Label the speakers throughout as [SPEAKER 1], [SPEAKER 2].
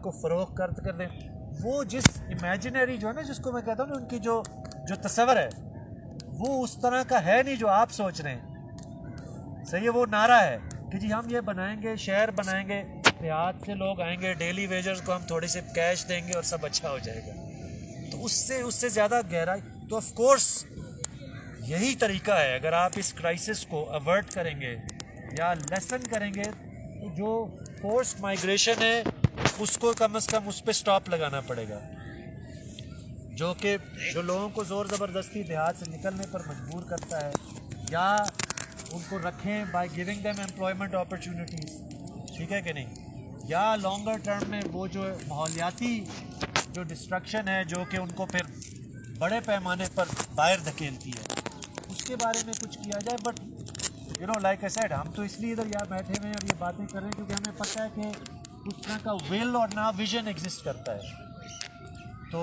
[SPEAKER 1] को फ़रोग कर दें, वो जिस इमेजिनरी जो है ना, जिसको मैं कहता हूँ ना, उनकी जो तस्वर है वो उस तरह का है नहीं जो आप सोच रहे हैं। सही है, वो नारा है कि जी हम ये बनाएंगे, शहर बनाएंगे, देहात से लोग आएंगे, डेली वेजर्स को हम थोड़ी सी कैश देंगे और सब अच्छा हो जाएगा। तो उससे ज़्यादा गहराई तो ऑफ कोर्स यही तरीका है। अगर आप इस क्राइसिस को अवर्ट करेंगे या लेसन करेंगे तो जो फोर्स्ड माइग्रेशन है उसको कम से कम उस पर स्टॉप लगाना पड़ेगा, जो लोगों को ज़ोर ज़बरदस्ती देहात से निकलने पर मजबूर करता है, या उनको रखें by giving them employment opportunities, ठीक है कि नहीं, या लॉन्गर टर्म में वो जो माहौलियाती जो डिस्ट्रक्शन है जो कि उनको फिर बड़े पैमाने पर बाहर धकेलती है, उसके बारे में कुछ किया जाए। But you know like I said, हम तो इसलिए इधर यहाँ बैठे हुए हैं और ये बातें कर रहे हैं क्योंकि हमें पता है कि उस तरह का विल और ना विजन एग्जिस्ट करता है। तो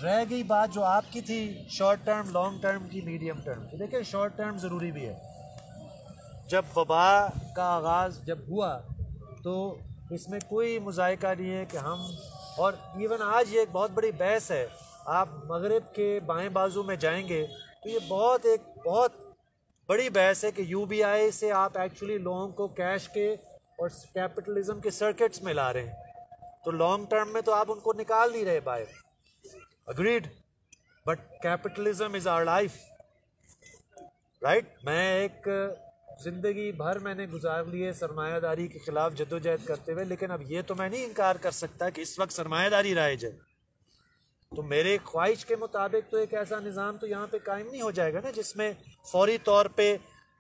[SPEAKER 1] रह गई बात जो आपकी थी शॉर्ट टर्म, लॉन्ग टर्म की, मीडियम टर्म की। देखिए शॉर्ट टर्म ज़रूरी भी है। जब वबा का आगाज़ जब हुआ तो इसमें कोई मुज़ायका नहीं है कि हम, और इवन आज ये एक बहुत बड़ी बहस है, आप मगरिब के बाएं बाजू में जाएंगे तो ये बहुत बड़ी बहस है कि यूबीआई से आप एक्चुअली लोगों को कैश के और कैपिटलिज्म के सर्किट्स में ला रहे हैं, तो लॉन्ग टर्म में तो आप उनको निकाल नहीं रहे बाहर, agreed, but capitalism is our life, right. मैं एक ज़िंदगी भर मैंने गुजार ली है सरमायादारी के ख़िलाफ़ जद्दोजहद करते हुए, लेकिन अब ये तो मैं नहीं इनकार कर सकता कि इस वक्त सरमायादारी राइज है। तो मेरे ख्वाहिश के मुताबिक तो एक ऐसा निज़ाम तो यहाँ पे कायम नहीं हो जाएगा ना जिसमें फौरी तौर पे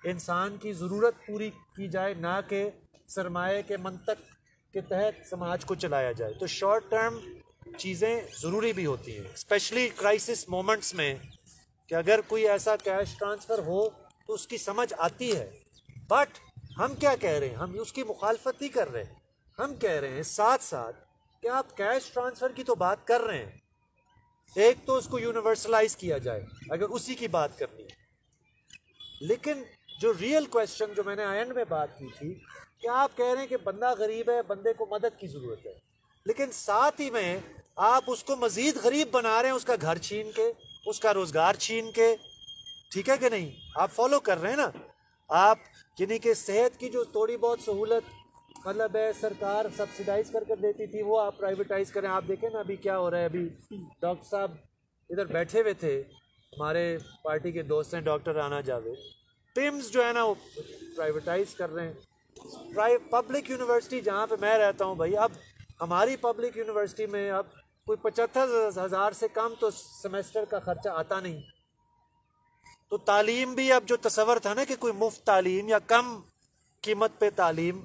[SPEAKER 1] इंसान की ज़रूरत पूरी की जाए, ना कि सरमाए के मंतक के तहत समाज को चलाया जाए। तो शॉर्ट टर्म चीज़ें ज़रूरी भी होती हैं, स्पेशली क्राइसिस मोमेंट्स में, कि अगर कोई ऐसा कैश ट्रांसफ़र हो तो उसकी समझ आती है। बट हम क्या कह रहे हैं, हम उसकी मुखालफत नहीं कर रहे हैं, हम कह रहे हैं साथ साथ कि आप कैश ट्रांसफ़र की तो बात कर रहे हैं, एक तो उसको यूनिवर्सलाइज किया जाए अगर उसी की बात करनी है, लेकिन जो रियल क्वेश्चन जो मैंने एंड में बात की थी कि आप कह रहे हैं कि बंदा गरीब है, बंदे को मदद की ज़रूरत है, लेकिन साथ ही में आप उसको मज़ीद गरीब बना रहे हैं, उसका घर छीन के, उसका रोज़गार छीन के, ठीक है कि नहीं, आप फॉलो कर रहे हैं ना। आप यानी कि सेहत की जो थोड़ी बहुत सहूलत मतलब है सरकार सब्सिडाइज कर देती थी, वो आप प्राइवेटाइज करें। आप देखें ना अभी क्या हो रहा है। अभी डॉक्टर साहब इधर बैठे हुए थे, हमारे पार्टी के दोस्त हैं डॉक्टर राना जावेद, पिम्स जो है ना वो प्राइवेटाइज कर रहे हैं। पब्लिक यूनिवर्सिटी जहाँ पे मैं रहता हूँ भाई, अब हमारी पब्लिक यूनिवर्सिटी में अब कोई 75,000 से कम तो सेमेस्टर का खर्चा आता नहीं। तो तालीम भी अब जो तस्वर था ना कि कोई मुफ्त तालीम या कम कीमत पे तालीम,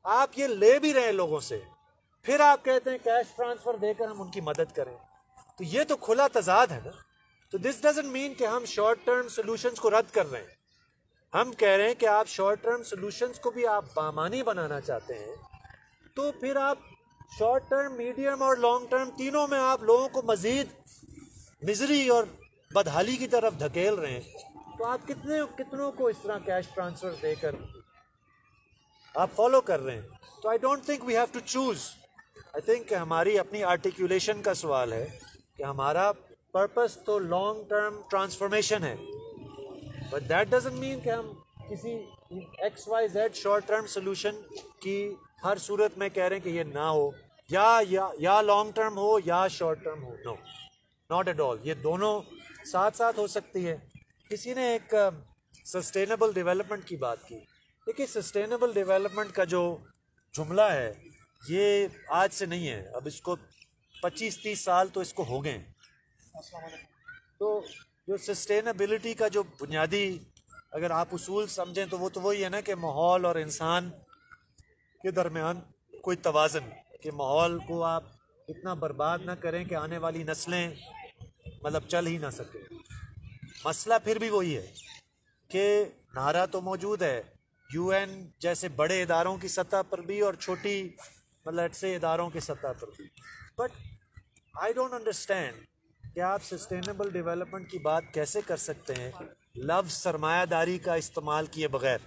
[SPEAKER 1] आप ये ले भी रहे हैं लोगों से, फिर आप कहते हैं कैश ट्रांसफ़र देकर हम उनकी मदद करें, तो ये तो खुला तजाद है ना। तो दिस डजंट मीन कि हम शॉर्ट टर्म सॉल्यूशंस को रद्द कर रहे हैं। हम कह रहे हैं कि आप शॉर्ट टर्म सॉल्यूशंस को भी आप बामानी बनाना चाहते हैं, तो फिर आप शॉर्ट टर्म, मीडियम और लॉन्ग टर्म तीनों में आप लोगों को मज़ीद मिजरी और बदहाली की तरफ धकेल रहे हैं। तो आप कितनों को इस तरह कैश ट्रांसफ़र देकर आप फॉलो कर रहे हैं। तो I don't think we have to choose. I think हमारी अपनी आर्टिकुलेशन का सवाल है कि हमारा पर्पस तो लॉन्ग टर्म ट्रांसफॉर्मेशन है, बट दैट डजंट मीन कि हम किसी XYZ शॉर्ट टर्म सोल्यूशन की हर सूरत में कह रहे हैं कि ये ना हो, या लॉन्ग टर्म हो या शॉर्ट टर्म हो। No, not at all. ये दोनों साथ साथ हो सकती है। किसी ने एक सस्टेनेबल डेवलपमेंट की बात की। देखिए सस्टेनेबल डेवलपमेंट का जो जुमला है ये आज से नहीं है, अब इसको 25-30 साल तो इसको हो गए। तो जो सस्टेनेबिलिटी का जो बुनियादी अगर आप उसूल समझें तो वो तो वही है ना कि माहौल और इंसान के दरमियान कोई तवाज़न, कि माहौल को आप इतना बर्बाद ना करें कि आने वाली नस्लें मतलब चल ही ना सके। मसला फिर भी वही है कि नारा तो मौजूद है UN जैसे बड़े इदारों की सतह पर भी और छोटी मतलब ऐसे इदारों की सतह पर भी, बट आई डोंट अंडरस्टैंड कि आप सस्टेनेबल डेवलपमेंट की बात कैसे कर सकते हैं लफ्ज़ सरमायादारी का इस्तेमाल किए बगैर,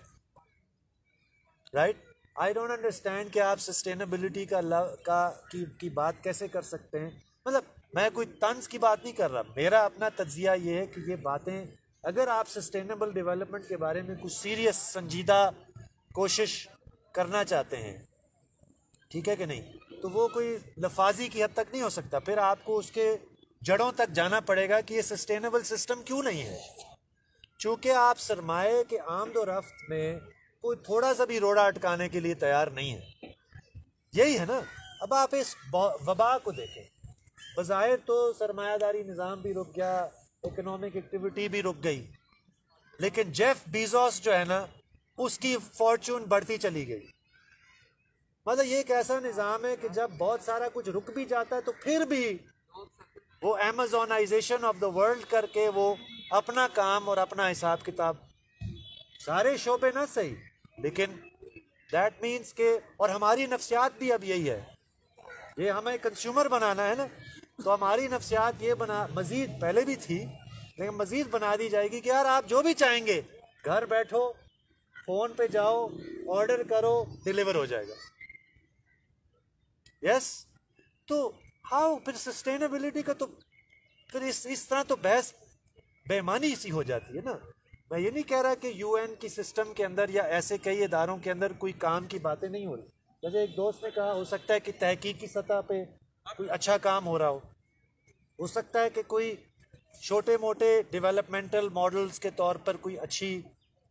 [SPEAKER 1] राइट। आई डोंट अंडरस्टैंड कि आप सस्टेनेबिलिटी की बात कैसे कर सकते हैं। मतलब मैं कोई तंज की बात नहीं कर रहा, मेरा अपना तज्जिया ये है कि ये बातें, अगर आप सस्टेनेबल डेवलपमेंट के बारे में कुछ सीरियस संजीदा कोशिश करना चाहते हैं, ठीक है कि नहीं, तो वो कोई लफाजी की हद तक नहीं हो सकता। फिर आपको उसके जड़ों तक जाना पड़ेगा कि ये सस्टेनेबल सिस्टम क्यों नहीं है। चूँकि आप सरमाए के आमद और रफ्त में कोई थोड़ा सा भी रोड़ा अटकाने के लिए तैयार नहीं है, यही है ना। अब आप इस वबा को देखें, बज़ाहिर तो सरमायादारी निज़ाम भी रुक गया, इकोनॉमिक एक्टिविटी भी रुक गई, लेकिन जेफ बीजोस जो है ना, उसकी फॉर्चून बढ़ती चली गई। मतलब ये एक ऐसा निज़ाम है कि जब बहुत सारा कुछ रुक भी जाता है तो फिर भी वो अमेजोनाइजेशन ऑफ द वर्ल्ड करके वो अपना काम और अपना हिसाब किताब, सारे शोबे ना सही, लेकिन दैट मीन्स के, और हमारी नफ्सियात भी अब यही है, ये हमें कंज्यूमर बनाना है ना, तो हमारी नफ्सियात ये बना, मजीद पहले भी थी लेकिन मजीद बना दी जाएगी कि यार आप जो भी चाहेंगे घर बैठो, फोन पे जाओ, ऑर्डर करो, डिलीवर हो जाएगा। यस तो हाउ, फिर सस्टेनेबिलिटी का तो फिर इस तरह तो बहस बेईमानी सी हो जाती है ना। मैं ये नहीं कह रहा कि यूएन की सिस्टम के अंदर या ऐसे कई इदारों के अंदर कोई काम की बातें नहीं हो रही। जैसे एक दोस्त ने कहा, हो सकता है कि तहकीक की सतह पे कोई अच्छा काम हो रहा हो सकता है कि कोई छोटे मोटे डेवलपमेंटल मॉडल्स के तौर पर कोई अच्छी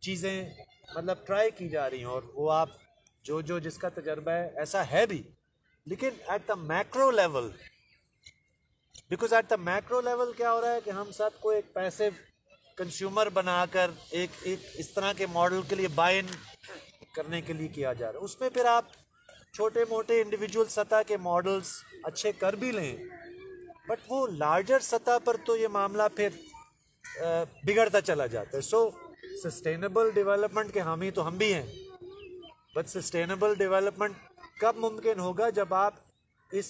[SPEAKER 1] चीज़ें मतलब ट्राई की जा रही हैं, और वो आप जो जिसका तजर्बा है ऐसा है भी, लेकिन at the macro level, because at the macro level क्या हो रहा है कि हम सबको एक पैसिव कंज्यूमर बनाकर एक इस तरह के मॉडल के लिए बाय इन करने के लिए किया जा रहा है। उसमें फिर आप छोटे मोटे इंडिविजुअल सतह के मॉडल्स अच्छे कर भी लें, बट वो लार्जर सतह पर तो ये मामला फिर बिगड़ता चला जाता है। सो सस्टेनेबल डेवलपमेंट के हामी तो हम भी हैं, बट सस्टेनेबल डेवलपमेंट कब मुमकिन होगा जब आप इस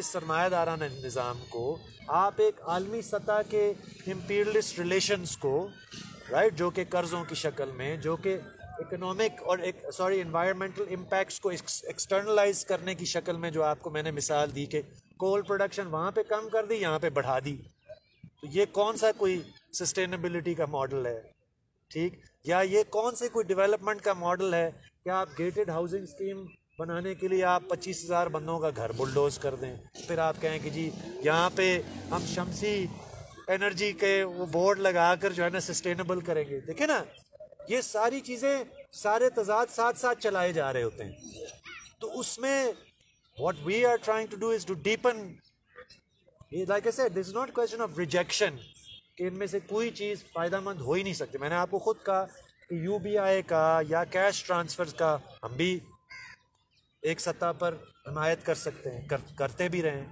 [SPEAKER 1] सरमायादाराना निज़ाम को, आप एक आलमी सतह के इम्पीरियलिस्ट रिलेशंस को, राइट, जो कि कर्ज़ों की शक्ल में, जो कि इकोनॉमिक और एनवायरमेंटल इम्पैक्ट्स को एक्सटर्नलाइज करने की शक्ल में, जो आपको मैंने मिसाल दी कि कोल प्रोडक्शन वहाँ पे कम कर दी, यहाँ पे बढ़ा दी, तो ये कौन सा कोई सस्टेनेबिलिटी का मॉडल है, ठीक? या ये कौन से कोई डेवलपमेंट का मॉडल है कि आप गेटेड हाउसिंग स्कीम बनाने के लिए आप 25,000 बंदों का घर बुलडोज कर दें, फिर आप कहें कि जी यहाँ पे हम शमसी एनर्जी के वो बोर्ड लगाकर जो है ना सस्टेनेबल करेंगे। देखें ना, ये सारी चीज़ें, सारे तजाद साथ साथ चलाए जा रहे होते हैं। तो उसमें what we are trying to do is to deepen, like I said, this is not question of rejection कि इनमें से कोई चीज़ फ़ायदेमंद हो ही नहीं सकती। मैंने आपको खुद कहा कि यूबीआई का या कैश ट्रांसफर्स का हम भी एक सतह पर हिमायत कर सकते हैं, करते भी रहें।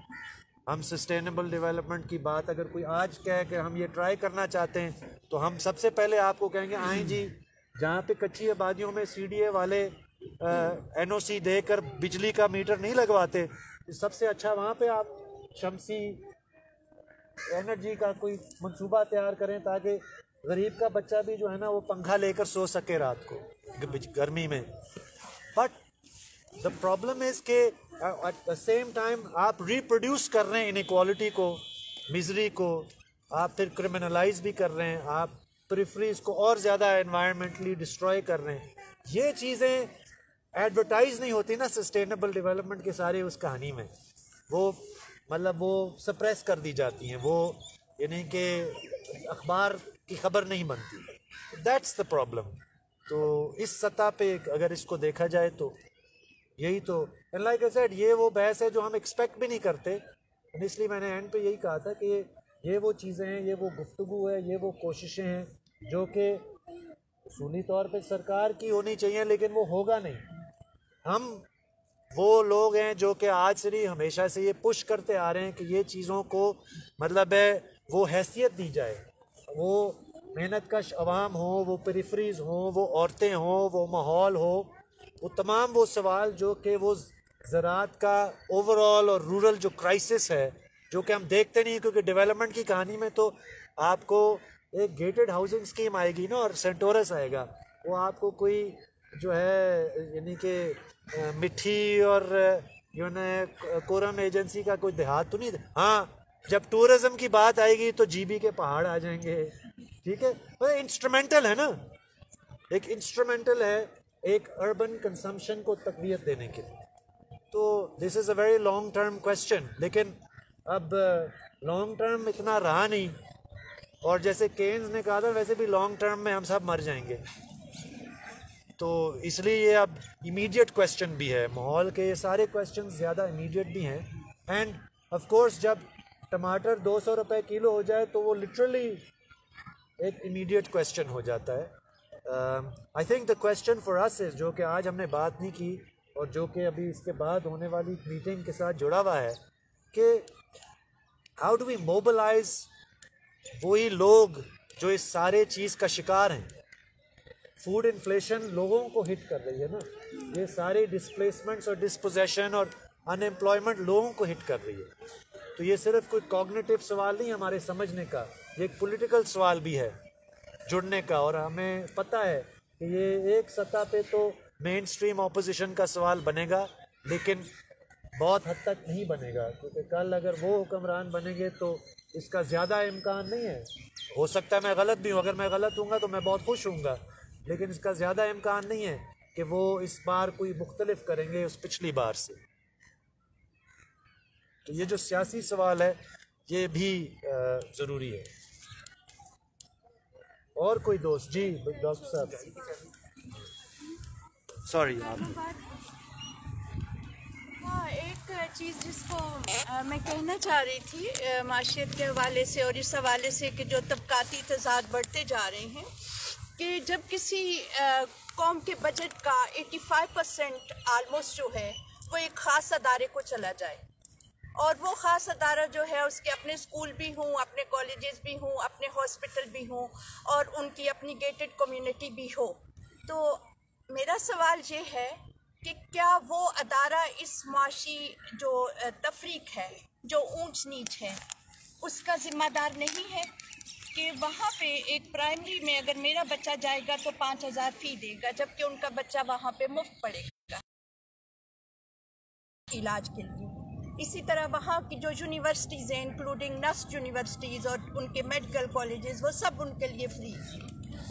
[SPEAKER 1] हम सस्टेनेबल डेवलपमेंट की बात अगर कोई आज कहे कि हम ये ट्राई करना चाहते हैं, तो हम सबसे पहले आपको कहेंगे आएँ जी, जहाँ पे कच्ची आबादियों में सीडीए वाले एनओसी देकर बिजली का मीटर नहीं लगवाते, सबसे अच्छा वहाँ पे आप शमसी एनर्जी का कोई मंसूबा तैयार करें, ताकि गरीब का बच्चा भी जो है ना वो पंखा लेकर सो सके रात को गर्मी में। बट द प्रॉब्लम इज़ के एट द सेम टाइम आप रिप्रोड्यूस कर रहे हैं इनइक्वालिटी को, मिजरी को, आप फिर क्रिमिनलाइज भी कर रहे हैं, आप प्रिफरीज को और ज़्यादा एनवायरमेंटली डिस्ट्रॉय कर रहे हैं। ये चीज़ें एडवर्टाइज नहीं होती ना सस्टेनेबल डेवलपमेंट के सारे उस कहानी में, वो मतलब वो सप्रेस कर दी जाती हैं, वो यानी कि अखबार की खबर नहीं बनती। That's the problem. तो इस सतह पे अगर इसको देखा जाए तो यही तो, एंड लाइक आई सेड, ये वो बहस है जो हम एक्सपेक्ट भी नहीं करते, इसलिए मैंने एंड पे यही कहा था कि ये वो चीज़ें हैं, ये वो गुफ्तगू है, ये वो कोशिशें हैं जो कि उसूली तौर पे सरकार की होनी चाहिए, लेकिन वो होगा नहीं। हम वो लोग हैं जो कि आज से नहीं हमेशा से ये पुश करते आ रहे हैं कि ये चीज़ों को मतलब है वो हैसियत दी जाए, वो मेहनत कश अवाम हो, वो पेरिफरीज हो, वो औरतें हो, वो माहौल हो, वो तमाम वो सवाल जो कि वो ज़राअत का ओवरऑल और रूरल जो क्राइसिस है, जो कि हम देखते नहीं, क्योंकि डेवलपमेंट की कहानी में तो आपको एक गेटेड हाउसिंग स्कीम आएगी ना और सेंटोरस आएगा, वो आपको कोई जो है यानी कि मिट्टी और कोरम एजेंसी का कोई देहात तो नहीं। हाँ, जब टूरिज्म की बात आएगी तो जीबी के पहाड़ आ जाएंगे, ठीक है। तो इंस्ट्रूमेंटल है ना, एक इंस्ट्रूमेंटल है एक अर्बन कंजम्पशन को तकवीत देने के लिए। तो this is a very long term question, लेकिन अब लॉन्ग टर्म इतना रहा नहीं, और जैसे केन्स ने कहा था वैसे भी लॉन्ग टर्म में हम सब मर जाएंगे। तो इसलिए ये अब इमीडिएट क्वेश्चन भी है, माहौल के ये सारे क्वेश्चन ज़्यादा इमीडिएट भी हैं। एंड ऑफ कोर्स जब टमाटर 200 रुपये किलो हो जाए तो वो लिटरली एक इमीडिएट क्वेश्चन हो जाता है। I think the question for us is, जो कि आज हमने बात नहीं की और जो कि अभी इसके बाद होने वाली मीटिंग के साथ जुड़ा हुआ है, कि हाउ डू वी मोबिलाइज वही लोग जो इस सारे चीज़ का शिकार हैं। फूड इन्फ्लेशन लोगों को हिट कर रही है ना, ये सारे डिस्प्लेसमेंट्स और डिस्पोजेशन और अनएम्प्लॉयमेंट लोगों को हिट कर रही है। तो ये सिर्फ कोई कॉग्निटिव सवाल नहीं हमारे समझने का, ये एक पॉलिटिकल सवाल भी है जुड़ने का। और हमें पता है कि ये एक सतह पे तो मेन स्ट्रीम ऑपोजिशन का सवाल बनेगा, लेकिन बहुत हद तक नहीं बनेगा, क्योंकि कल अगर वो हुक्मरान बनेंगे तो इसका ज़्यादा इम्कान नहीं है। हो सकता है मैं गलत भी हूँ, अगर मैं गलत हूँगा तो मैं बहुत खुश हूँगा, लेकिन इसका ज़्यादा इम्कान नहीं है कि वो इस बार कोई मुख्तलिफ करेंगे उस पिछली बार से। तो ये जो सियासी सवाल है ये भी ज़रूरी है। और कोई दोस्त? जी डॉक्टर साहब, सॉरी आप।
[SPEAKER 2] हाँ, एक चीज़ जिसको मैं कहना चाह रही थी माशियत के हवाले से और इस हवाले से कि जो तबकाती तज़ाद बढ़ते जा रहे हैं, कि जब किसी कौम के बजट का 85% आलमोस्ट जो है वो एक ख़ास अदारे को चला जाए, और वो ख़ास अदारा जो है उसके अपने स्कूल भी हों, अपने कॉलेजेस भी हों, अपने हॉस्पिटल भी हों, और उनकी अपनी गेटेड कम्युनिटी भी हो, तो मेरा सवाल ये है कि क्या वो अदारा इस माशी जो तफरीक है, जो ऊंच नीच है, उसका ज़िम्मेदार नहीं है कि वहाँ पे एक प्राइमरी में अगर मेरा बच्चा जाएगा तो 5,000 फ़ी देगा, जबकि उनका बच्चा वहाँ पे मुफ्त पड़ेगा इलाज के लिए। इसी तरह वहाँ की जो यूनिवर्सिटीज़ हैं, इंक्लूडिंग नर्स यूनिवर्सिटीज़ और उनके मेडिकल कॉलेजेस, वो सब उनके लिए फ्री।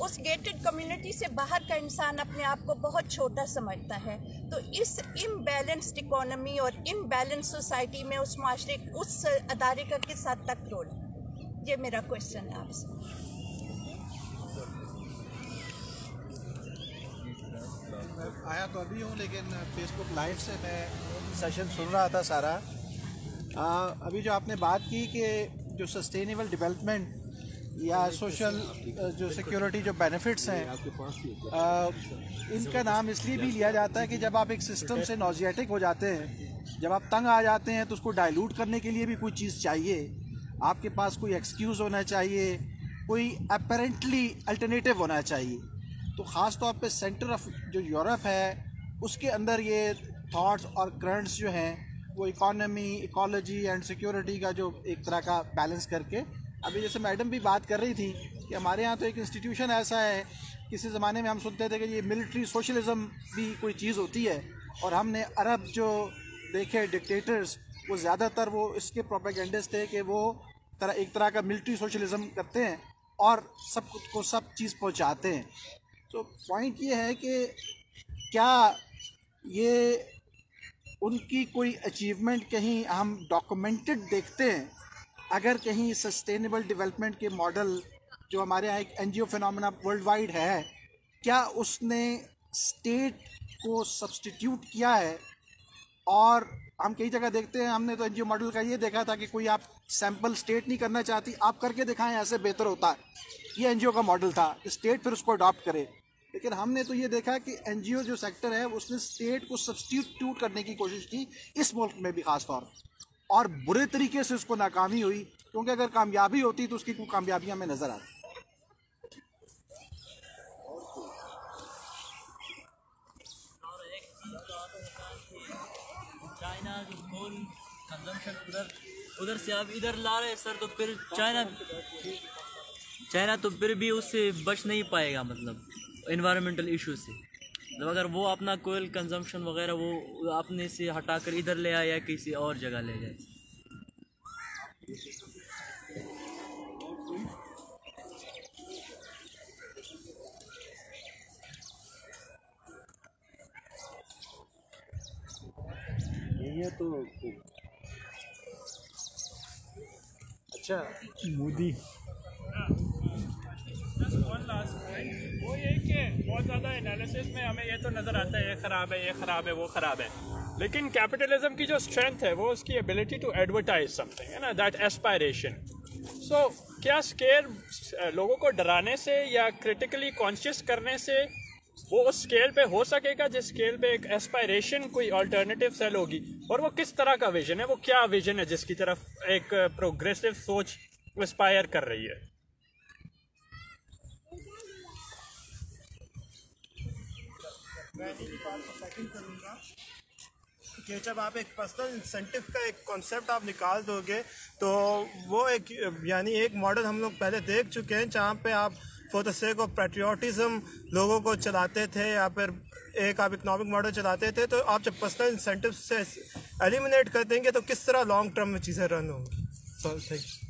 [SPEAKER 2] उस गेटेड कम्युनिटी से बाहर का इंसान अपने आप को बहुत छोटा समझता है। तो इस इम्बैलेंस्ड इकोनॉमी और इम्बैलेंस सोसाइटी में उस माशरे, उस अदारे का किस हद तक रोल है? ये मेरा क्वेश्चन है आपसे।
[SPEAKER 3] आया तो अभी हूँ, लेकिन फेसबुक लाइव से मैं सेशन सुन रहा था सारा। अभी जो आपने बात की कि जो सस्टेनेबल डेवलपमेंट या सोशल जो सिक्योरिटी जो बेनिफिट्स हैं, इनका नाम इसलिए भी लिया जाता है कि जब आप एक सिस्टम से नॉजियाटिक हो जाते हैं, जब आप तंग आ जाते हैं, तो उसको डाइल्यूट करने के लिए भी कोई चीज़ चाहिए। आपके पास कोई एक्सक्यूज़ होना चाहिए, कोई अपेरेंटली अल्टरनेटिव होना चाहिए। तो ख़ास तौर पे सेंटर ऑफ जो यूरोप है उसके अंदर ये थॉट्स और करंट्स जो हैं वो इकोनॉमी, इकोलॉजी एंड सिक्योरिटी का जो एक तरह का बैलेंस करके, अभी जैसे मैडम भी बात कर रही थी कि हमारे यहाँ तो एक इंस्टीट्यूशन ऐसा है, किसी ज़माने में हम सुनते थे कि ये मिलिट्री सोशलिज़म भी कोई चीज़ होती है, और हमने अरब जो देखे डिक्टेटर्स, वो ज़्यादातर वो इसके प्रोपेगेंडिस्ट थे कि वो एक तरह का मिलिट्री सोशलिज़म करते हैं और सब कुछ को सब चीज़ पहुँचाते हैं। तो पॉइंट ये है कि क्या ये उनकी कोई अचीवमेंट कहीं हम डॉक्यूमेंटेड देखते हैं? अगर कहीं सस्टेनेबल डेवलपमेंट के मॉडल जो हमारे यहाँ एक एनजीओ फिनोमेना वर्ल्ड वाइड है, क्या उसने स्टेट को सब्स्टिट्यूट किया है? और हम कई जगह देखते हैं, हमने तो एनजीओ मॉडल का ये देखा था कि कोई आप सैंपल स्टेट नहीं करना चाहती, आप करके दिखाएं, ऐसे बेहतर होता है। ये एनजीओ का मॉडल था, स्टेट फिर उसको अडॉप्ट करे। लेकिन हमने तो ये देखा कि एनजीओ जो सेक्टर है उसने स्टेट को सब्स्टिट्यूट करने की कोशिश की, इस मुल्क में भी खास तौर पर, और बुरे तरीके से उसको नाकामी हुई, क्योंकि अगर कामयाबी होती तो उसकी कुछ कामयाबियां हमें नजर आती।
[SPEAKER 4] चाइना जो कोल कंजम्पशन उधर से अब इधर ला रहे हैं सर, तो फिर चाइना तो फिर भी उससे बच नहीं पाएगा, मतलब एनवायरमेंटल इशू से। मतलब अगर वो अपना कोयल कंजम्पशन वगैरह वो अपने से हटाकर इधर ले आए या किसी और जगह ले जाए।
[SPEAKER 3] ये तो अच्छा
[SPEAKER 5] मोदी वो ये कि बहुत ज़्यादा एनालिसिस में हमें ये तो नज़र आता है ये ख़राब है, ये ख़राब है, वो ख़राब है, लेकिन कैपिटलिज्म की जो स्ट्रेंथ है वो उसकी एबिलिटी टू एडवर्टाइज समथिंग है ना, दैट एस्पायरेशन। सो क्या स्केल लोगों को डराने से या क्रिटिकली कॉन्शियस करने से वो उस स्केल पे हो सकेगा जिस स्केल पे एक एस्पायरेशन कोई अल्टरनेटिव सेल होगी, और वो किस तरह का विजन है, वो क्या विजन है जिसकी तरफ एक प्रोग्रेसिव सोच एस्पायर कर रही है?
[SPEAKER 6] मैं इसी बात को सेकंड करूँगा कि जब आप एक पर्सनल इंसेंटिव का एक कॉन्सेप्ट आप निकाल दोगे तो वो एक यानी एक मॉडल हम लोग पहले देख चुके हैं जहाँ पे आप for the sake of patriotism लोगों को चलाते थे या फिर एक आप इकोनॉमिक मॉडल चलाते थे। तो आप जब पर्सनल इंसेंटिव से एलिमिनेट कर देंगे तो किस तरह लॉन्ग टर्म में चीज़ें रन होंगी। So thank you.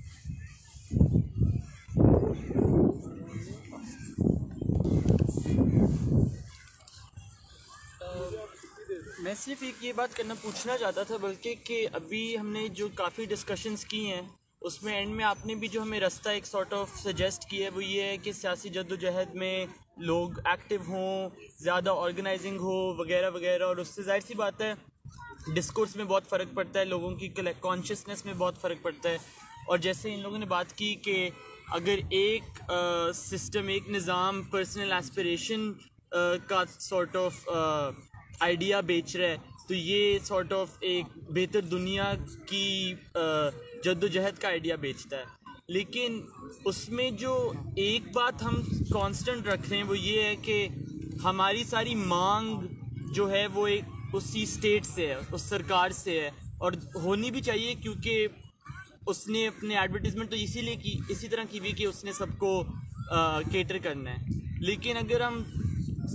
[SPEAKER 4] मैं सिर्फ एक ये बात पूछना चाहता था बल्कि कि अभी हमने जो काफ़ी डिस्कशंस की हैं उसमें एंड में आपने भी जो हमें रास्ता एक सॉर्ट ऑफ सजेस्ट किया है वो ये है कि सियासी जद्दोजहद में लोग एक्टिव हों, ज़्यादा ऑर्गेनाइजिंग हो वगैरह वगैरह, और उससे जाहिर सी बात है डिस्कोर्स में बहुत फ़र्क पड़ता है, लोगों की कॉन्शियसनेस में बहुत फ़र्क पड़ता है। और जैसे इन लोगों ने बात की कि अगर एक सिस्टम एक निज़ाम पर्सनल एस्पिरेशन का सॉर्ट ऑफ आइडिया बेच रहा है तो ये सॉर्ट ऑफ एक बेहतर दुनिया की जद्दोजहद का आइडिया बेचता है, लेकिन उसमें जो एक बात हम कांस्टेंट रख रहे हैं वो ये है कि हमारी सारी मांग जो है वो एक उसी स्टेट से है, उस सरकार से है, और होनी भी चाहिए क्योंकि उसने अपने एडवर्टीजमेंट तो इसीलिए की इसी तरह की भी कि उसने सबको केटर करना है। लेकिन अगर हम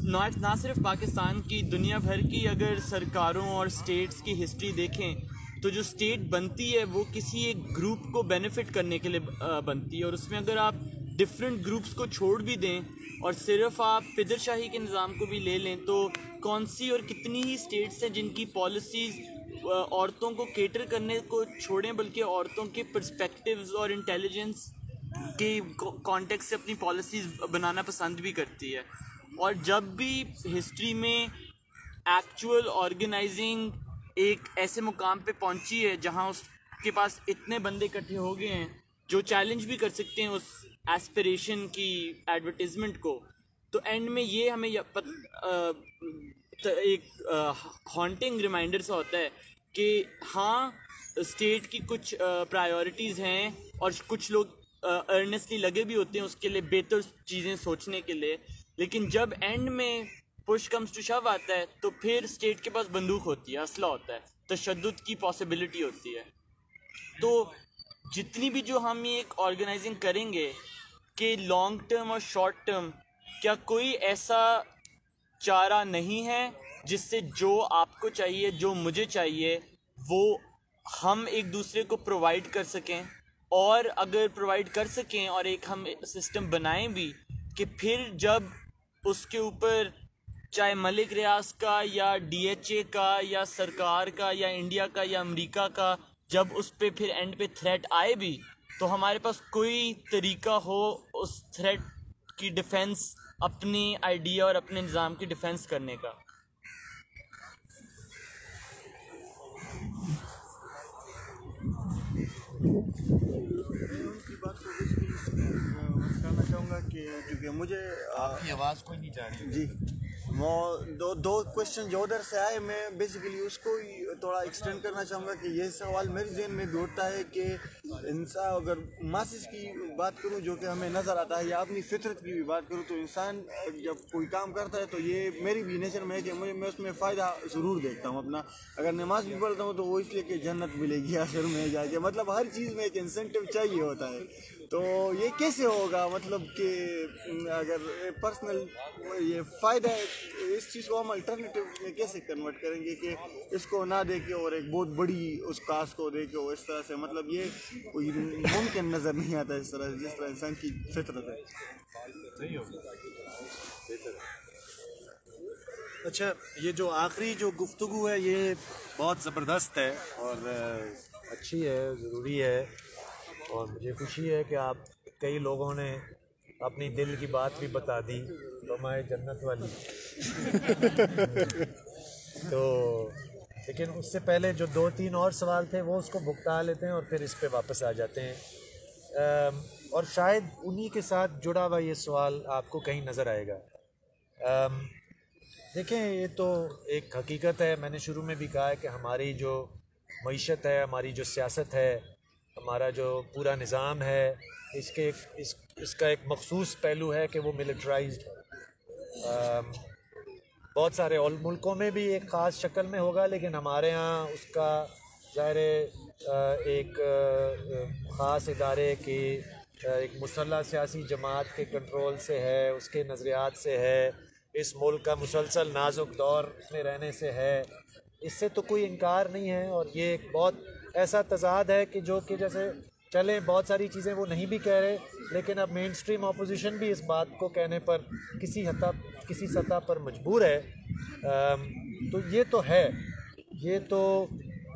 [SPEAKER 4] ना सिर्फ पाकिस्तान की, दुनिया भर की अगर सरकारों और स्टेट्स की हिस्ट्री देखें तो जो स्टेट बनती है वो किसी एक ग्रुप को बेनिफिट करने के लिए बनती है, और उसमें अगर आप डिफरेंट ग्रुप्स को छोड़ भी दें और सिर्फ आप फिदरशाही के निज़ाम को भी ले लें तो कौन सी और कितनी ही स्टेट्स हैं जिनकी पॉलिसीज़ औरतों को केटर करने को छोड़ें बल्कि औरतों के पर्सपेक्टिव्स और इंटेलिजेंस के कॉन्टेक्स्ट से अपनी पॉलिसीज़ बनाना पसंद भी करती है। और जब भी हिस्ट्री में एक्चुअल ऑर्गेनाइजिंग एक ऐसे मुकाम पे पहुंची है जहां उसके पास इतने बंदे इकट्ठे हो गए हैं जो चैलेंज भी कर सकते हैं उस एस्पिरेशन की एडवर्टीजमेंट को, तो एंड में ये हमें एक हॉन्टिंग रिमाइंडर सा होता है कि हाँ स्टेट की कुछ प्रायोरिटीज़ हैं और कुछ लोग अर्नेस्टली लगे भी होते हैं उसके लिए बेहतर चीज़ें सोचने के लिए, लेकिन जब एंड में पुश कम्स टू शव आता है तो फिर स्टेट के पास बंदूक होती है, असला होता है, तशद्दुद की पॉसिबिलिटी होती है। तो जितनी भी जो हम ये एक ऑर्गेनाइजिंग करेंगे कि लॉन्ग टर्म और शॉर्ट टर्म, क्या कोई ऐसा चारा नहीं है जिससे जो आपको चाहिए जो मुझे चाहिए वो हम एक दूसरे को प्रोवाइड कर सकें, और अगर प्रोवाइड कर सकें और एक हम सिस्टम बनाएं भी कि फिर जब उसके ऊपर चाहे मलिक रियाज का या DHA का या सरकार का या इंडिया का या अमेरिका का जब उस पे फिर एंड पे थ्रेट आए भी तो हमारे पास कोई तरीका हो उस थ्रेट की डिफेंस, अपनी आइडिया और अपने निज़ाम की डिफेंस करने का।
[SPEAKER 6] उनकी बात को कहना चाहूँगा कि क्योंकि मुझे
[SPEAKER 1] आपकी आवाज़ कोई नहीं जा रही
[SPEAKER 6] जी वो दो क्वेश्चन जो उधर से आए मैं बेसिकली उसको
[SPEAKER 7] थोड़ा एक्सटेंड करना चाहूँगा कि ये सवाल मेरे जहन में भी उठता है कि इंसान, अगर मासिस की बात करूँ जो कि हमें नज़र आता है, या अपनी फितरत की भी बात करूँ, तो इंसान जब कोई काम करता है तो ये मेरी भी नेचर में है कि मैं उसमें फ़ायदा ज़रूर देखता हूँ अपना। अगर नमाज भी पढ़ता हूँ तो वो इसलिए कि जन्नत मिलेगी आखिर में जाके, मतलब हर चीज़ में एक इंसेंटिव चाहिए होता है। तो ये कैसे होगा, मतलब कि अगर पर्सनल ये फ़ायदा है, इस चीज़ को हम अल्टरनेटिव में कैसे कन्वर्ट करेंगे कि इसको ना देखे और एक बहुत बड़ी उस काज को देखे हो इस तरह से, मतलब ये कोई मुमकिन नज़र नहीं आता इस तरह, जिस तरह इंसान की फितरत है।
[SPEAKER 1] नहीं होगा। अच्छा, ये जो आखिरी जो गुफ्तगू है ये बहुत ज़बरदस्त है और अच्छी है, ज़रूरी है, और मुझे खुशी है कि आप कई लोगों ने अपनी दिल की बात भी बता दी, तो हमारे जन्नत वाली तो लेकिन उससे पहले जो 2-3 और सवाल थे वो उसको भुगता लेते हैं और फिर इस पे वापस आ जाते हैं, और शायद उन्हीं के साथ जुड़ा हुआ ये सवाल आपको कहीं नज़र आएगा। देखें, ये तो एक हकीकत है, मैंने शुरू में भी कहा है कि हमारी जो मईशत है, हमारी जो सियासत है, हमारा जो पूरा निज़ाम है, इसका एक मखसूस पहलू है कि वो मिलिट्राइज्ड है। बहुत सारे और मुल्कों में भी एक ख़ास शक्ल में होगा, लेकिन हमारे यहाँ उसका ज़ाहिर एक ख़ास इदारे की एक मुसल्लह सियासी जमात के कंट्रोल से है, उसके नज़रियात से है, इस मुल्क का मुसलसल नाजुक दौर में रहने से है, इससे तो कोई इनकार नहीं है। और ये एक बहुत ऐसा तज़ाद है कि जो कि जैसे चलें बहुत सारी चीज़ें वो नहीं भी कह रहे, लेकिन अब मेन स्ट्रीम ऑपोजिशन भी इस बात को कहने पर किसी सतह पर मजबूर है। तो ये तो है, ये तो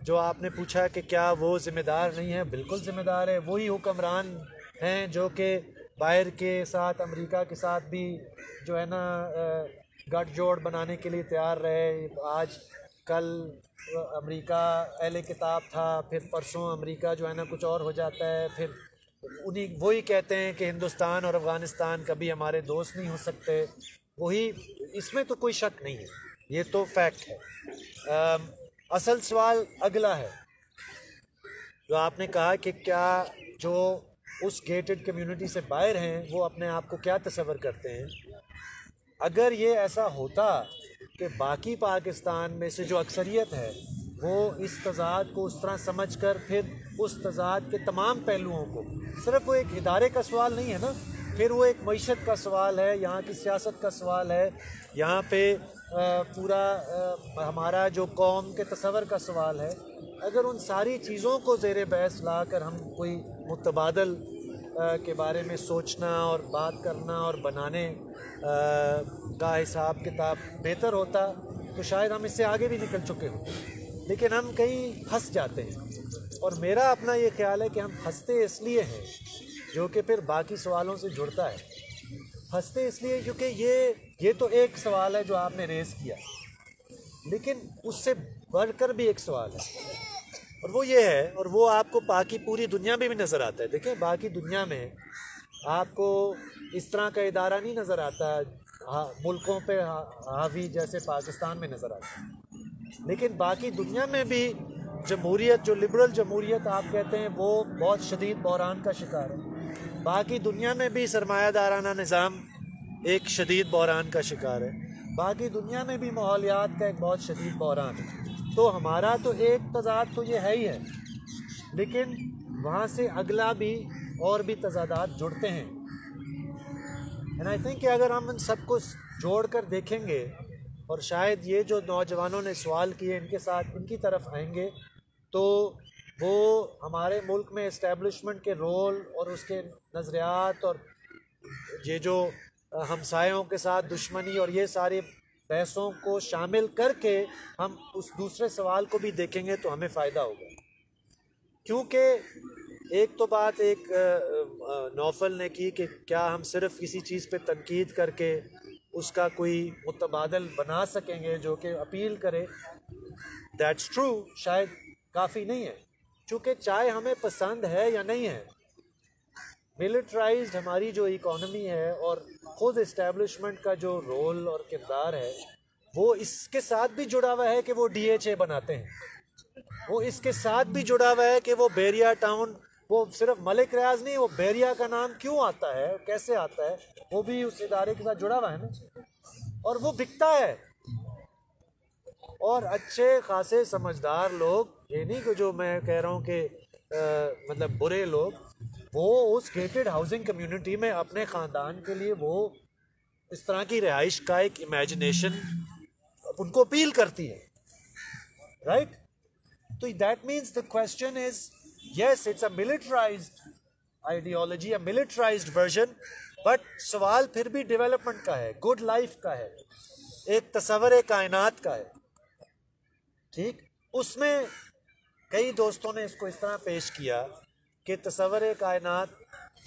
[SPEAKER 1] जो आपने पूछा कि क्या वो ज़िम्मेदार नहीं है, बिल्कुल ज़िम्मेदार है। वही हुक्मरान हैं जो कि बाहर के साथ, अमेरिका के साथ भी जो है ना गठजोड़ बनाने के लिए तैयार रहे। आज कल अमेरिका अहले किताब था, फिर परसों अमेरिका जो है ना कुछ और हो जाता है, फिर वही कहते हैं कि हिंदुस्तान और अफ़गानिस्तान कभी हमारे दोस्त नहीं हो सकते। वही, इसमें तो कोई शक नहीं है, ये तो फैक्ट है। असल सवाल अगला है जो आपने कहा कि क्या जो उस गेटेड कम्युनिटी से बाहर हैं वो अपने आप को क्या तस्वर करते हैं। अगर ये ऐसा होता कि बाकी पाकिस्तान में से जो अक्सरियत है वो इस तज़ाद को उस तरह समझकर फिर उस तज़ाद के तमाम पहलुओं को, सिर्फ वो एक इदारे का सवाल नहीं है ना, फिर वो एक मईशत का सवाल है, यहाँ की सियासत का सवाल है, यहाँ पे पूरा हमारा जो कौम के तस्वर का सवाल है। अगर उन सारी चीज़ों को ज़ेरे बहस ला कर हम कोई मुतबादल के बारे में सोचना और बात करना और बनाने का हिसाब किताब बेहतर होता तो शायद हम इससे आगे भी निकल चुके हों, लेकिन हम कहीं फंस जाते हैं। और मेरा अपना ये ख्याल है कि हम फंसते इसलिए हैं, जो कि फिर बाकी सवालों से जुड़ता है। फंसते इसलिए क्योंकि ये तो एक सवाल है जो आपने रेज़ किया, लेकिन उससे बढ़कर भी एक सवाल है और वो ये है, और वो आपको बाकी पूरी दुनिया में भी नज़र आता है। देखिए, बाकी दुनिया में आपको इस तरह का इदारा नहीं नज़र आता मुल्कों पे हावी जैसे पाकिस्तान में नज़र आता है, लेकिन बाकी दुनिया में भी जमहूरियत, जो लिबरल जमहूरियत आप कहते हैं, वो बहुत शदीद बहरान का शिकार है। बाकी दुनिया में भी सरमायादाराना निज़ाम एक शदीद बहरान का शिकार है। बाकी दुनिया में भी माहौलियात का एक बहुत शदीद बहरान है। तो हमारा तो एक तज़ाद तो ये है ही है, लेकिन वहाँ से अगला भी और भी तज़ादात जुड़ते हैं। एंड आई थिंक कि अगर हम इन सबको जोड़ कर देखेंगे और शायद ये जो नौजवानों ने सवाल किए इनके साथ इनकी तरफ आएंगे, तो वो हमारे मुल्क में इस्टेब्लिशमेंट के रोल और उसके नज़रियात और ये जो हमसायों के साथ दुश्मनी और ये सारे बहसों को शामिल करके हम उस दूसरे सवाल को भी देखेंगे तो हमें फ़ायदा होगा। क्योंकि एक तो बात एक नौफल ने की कि क्या हम सिर्फ किसी चीज़ पे तनकीद करके उसका कोई मुतबादल बना सकेंगे जो कि अपील करे। दैट्स ट्रू, शायद काफ़ी नहीं है, चूँकि चाहे हमें पसंद है या नहीं है, मिलिट्राइज्ड हमारी जो इकॉनमी है और ख़ुद इस्टेब्लिशमेंट का जो रोल और किरदार है वो इसके साथ भी जुड़ा हुआ है कि वो DHA बनाते हैं। वो इसके साथ भी जुड़ा हुआ है कि वो बैरिया टाउन, वो सिर्फ मलिक रियाज नहीं, वो बैरिया का नाम क्यों आता है, कैसे आता है, वो भी उस इदारे के साथ जुड़ा हुआ है ना, और वो बिकता है। और अच्छे खासे समझदार लोग, ये नहीं कि जो मैं कह रहा हूँ कि मतलब बुरे लोग, वो उस गेटेड हाउसिंग कम्युनिटी में अपने ख़ानदान के लिए वो इस तरह की रिहाइश का एक इमेजिनेशन उनको अपील करती है, राइट? तो that means the question is, yes, it's a militarized ideology, a militarized version, but सवाल फिर भी डेवलपमेंट का है, गुड लाइफ का है, एक तस्वर कायनात का है, ठीक? उसमें कई दोस्तों ने इसको इस तरह पेश किया कि तस्वर कायनात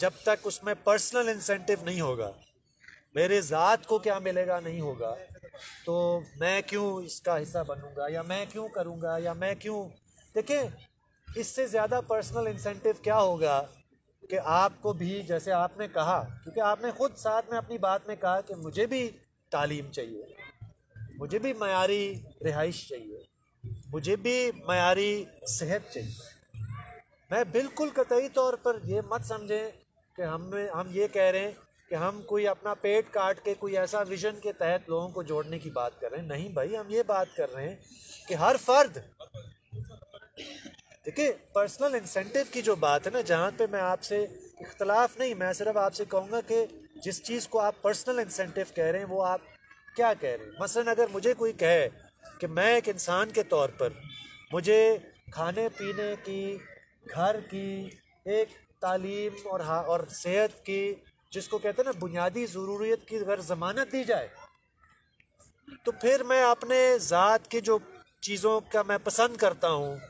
[SPEAKER 1] जब तक उसमें पर्सनल इंसेंटिव नहीं होगा, मेरे ज़ात को क्या मिलेगा नहीं होगा, तो मैं क्यों इसका हिस्सा बनूंगा, या मैं क्यों करूंगा, या मैं क्यों, देखें इससे ज़्यादा पर्सनल इंसेंटिव क्या होगा कि आपको भी, जैसे आपने कहा, क्योंकि आपने खुद साथ में अपनी बात में कहा कि मुझे भी तालीम चाहिए, मुझे भी मयारी रिहाइश चाहिए, मुझे भी मयारी सेहत चाहिए। मैं बिल्कुल कतई तौर पर ये मत समझें कि हम ये कह रहे हैं कि हम कोई अपना पेट काट के कोई ऐसा विजन के तहत लोगों को जोड़ने की बात कर रहे हैं। नहीं भाई, हम ये बात कर रहे हैं कि हर फर्द, देखिए पर्सनल इंसेंटिव की जो बात है ना, जहाँ पे मैं आपसे इख्तलाफ नहीं, मैं सिर्फ आपसे कहूँगा कि जिस चीज़ को आप पर्सनल इंसेंटिव कह रहे हैं वो आप क्या कह रहे हैं। मसलन अगर मुझे कोई कहे कि मैं एक इंसान के तौर पर, मुझे खाने पीने की, घर की, एक तालीम और सेहत की, जिसको कहते हैं ना बुनियादी ज़रूरियत की अगर ज़मानत दी जाए, तो फिर मैं अपने ज़ात की जो चीज़ों का मैं पसंद करता हूँ,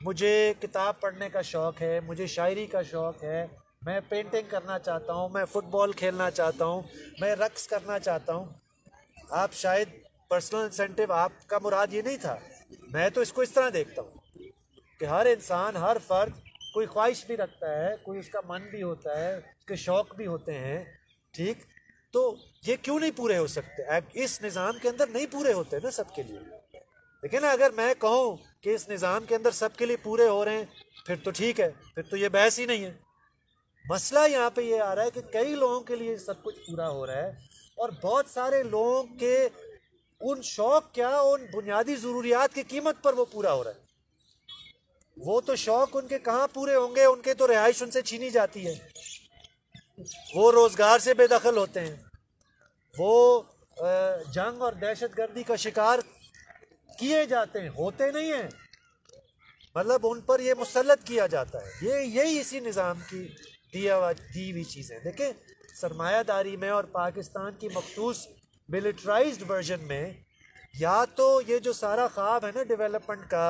[SPEAKER 1] मुझे किताब पढ़ने का शौक़ है, मुझे शायरी का शौक़ है, मैं पेंटिंग करना चाहता हूँ, मैं फ़ुटबॉल खेलना चाहता हूँ, मैं रक़्स करना चाहता हूँ। आप शायद पर्सनल इंसेंटिव आपका मुराद ये नहीं था, मैं तो इसको इस तरह देखता हूँ कि हर इंसान, हर फर्द कोई ख्वाहिश भी रखता है, कोई उसका मन भी होता है, उसके शौक़ भी होते हैं, ठीक? तो ये क्यों नहीं पूरे हो सकते? इस निज़ाम के अंदर नहीं पूरे होते ना सबके लिए। लेकिन अगर मैं कहूँ कि इस निज़ाम के अंदर सबके लिए पूरे हो रहे हैं, फिर तो ठीक है, फिर तो ये बहस ही नहीं है। मसला यहाँ पे ये आ रहा है कि कई लोगों के लिए सब कुछ पूरा हो रहा है और बहुत सारे लोगों के उन शौक़ क्या, उन बुनियादी ज़रूरियात की कीमत पर वो पूरा हो रहा है। वो तो शौक़ उनके कहाँ पूरे होंगे, उनके तो रिहाइश उनसे छीनी जाती है, वो रोज़गार से बेदखल होते हैं, वो जंग और दहशतगर्दी का शिकार किए जाते हैं, होते नहीं हैं, मतलब उन पर ये मुसल्लत किया जाता है। यही इसी निज़ाम की दी हुई चीज़ें। देखें, सरमायादारी में और पाकिस्तान की मखसूस मिलिटराइज्ड वर्जन में, या तो ये जो सारा ख्वाब है ना डेवलपमेंट का,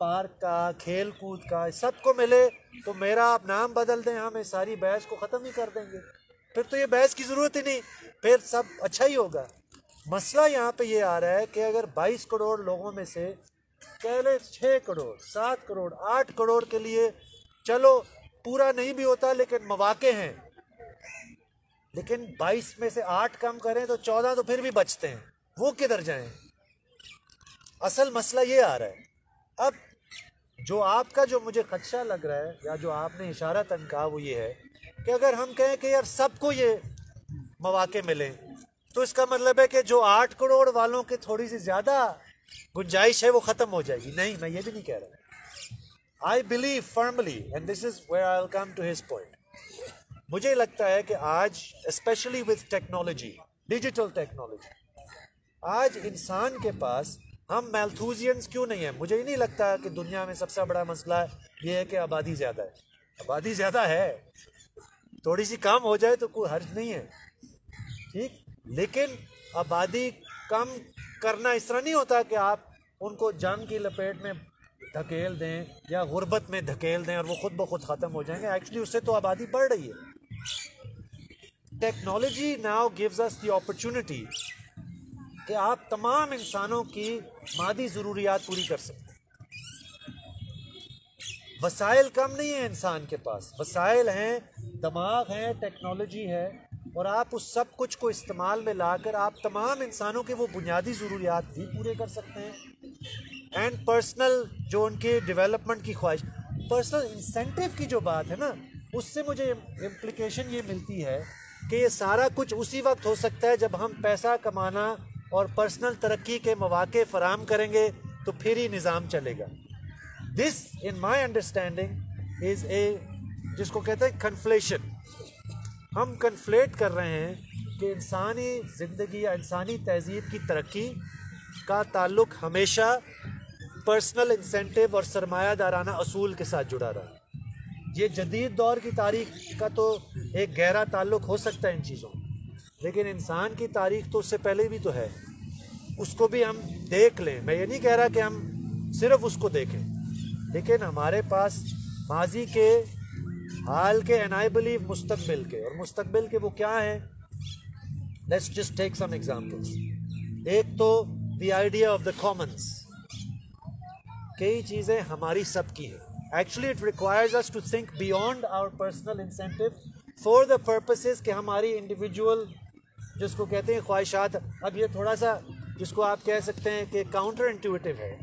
[SPEAKER 1] पार्क का, खेल कूद का, सबको मिले तो मेरा आप नाम बदल दें, हम इस सारी बहस को ख़त्म ही कर देंगे, फिर तो ये बहस की ज़रूरत ही नहीं, फिर सब अच्छा ही होगा। मसला यहाँ पे ये आ रहा है कि अगर 22 करोड़ लोगों में से कह ले 6 करोड़, 7 करोड़, 8 करोड़ के लिए, चलो पूरा नहीं भी होता लेकिन मौके हैं, लेकिन 22 में से 8 कम करें तो 14 तो फिर भी बचते हैं, वो किधर जाएं? असल मसला ये आ रहा है। अब जो आपका, जो मुझे खदशा लग रहा है, या जो आपने इशारतन कहा, वो ये है कि अगर हम कहें कि यार सबको ये मौके मिलें, तो इसका मतलब है कि जो 8 करोड़ वालों के थोड़ी सी ज़्यादा गुंजाइश है वो ख़त्म हो जाएगी। नहीं, मैं ये भी नहीं कह रहा। I believe firmly, and this is where I will come to his point, मुझे लगता है कि आज specially with technology, digital technology, आज इंसान के पास, हम मैल्थूजियंस क्यों नहीं है, मुझे ही नहीं लगता कि दुनिया में सबसे बड़ा मसला ये है कि आबादी ज़्यादा है। आबादी ज़्यादा है, थोड़ी सी कम हो जाए तो कोई हर्ज नहीं है, ठीक? लेकिन आबादी कम करना इस तरह नहीं होता कि आप उनको जंग की लपेट में धकेल दें या गुर्बत में धकेल दें और वो खुद ब खुद ख़त्म हो जाएंगे। एक्चुअली उससे तो आबादी बढ़ रही है। Technology now gives us the opportunity कि आप तमाम इंसानों की मादी ज़रूरियात पूरी कर सकते हैं। वसाइल कम नहीं है इंसान के पास, वसाइल हैं, दिमाग है, टेक्नोलॉजी है, और आप उस सब कुछ को इस्तेमाल में लाकर आप तमाम इंसानों के वो बुनियादी ज़रूरियात भी पूरे कर सकते हैं। एंड पर्सनल जो उनके डेवलपमेंट की ख्वाहिश, पर्सनल इंसेंटिव की जो बात है ना, उससे मुझे इम्प्लिकेशन ये मिलती है कि ये सारा कुछ उसी वक्त हो सकता है जब हम पैसा कमाना और पर्सनल तरक्की के मौके फराहम करेंगे, तो फिर ही निज़ाम चलेगा। This in my understanding is a, जिसको कहते हैं कन्फ्लेशन। हम कन्फ्लेट कर रहे हैं कि इंसानी ज़िंदगी या इंसानी तहजीब की तरक्की का ताल्लुक हमेशा पर्सनल इंसेंटिव और सरमायादाराना असूल के साथ जुड़ा रहा है। ये जदीद दौर की तारीख का तो एक गहरा ताल्लुक हो सकता है इन चीज़ों, लेकिन इंसान की तारीख तो उससे पहले भी तो है, उसको भी हम देख लें। मैं ये नहीं कह रहा कि हम सिर्फ उसको देखें, लेकिन हमारे पास माजी के, हाल के एंड आई बिलीव मुस्तकबिल के, और मुस्तकबिल के वो क्या हैं? Let's just take some examples. एक तो the idea of the commons. कई चीज़ें हमारी सबकी हैं। Actually it requires us to think beyond our personal incentive for the purposes कि हमारी इंडिविजुअल, जिसको कहते हैं ख्वाहिशात। अब ये थोड़ा सा, जिसको आप कह सकते हैं कि काउंटर इंट्यूटिव है,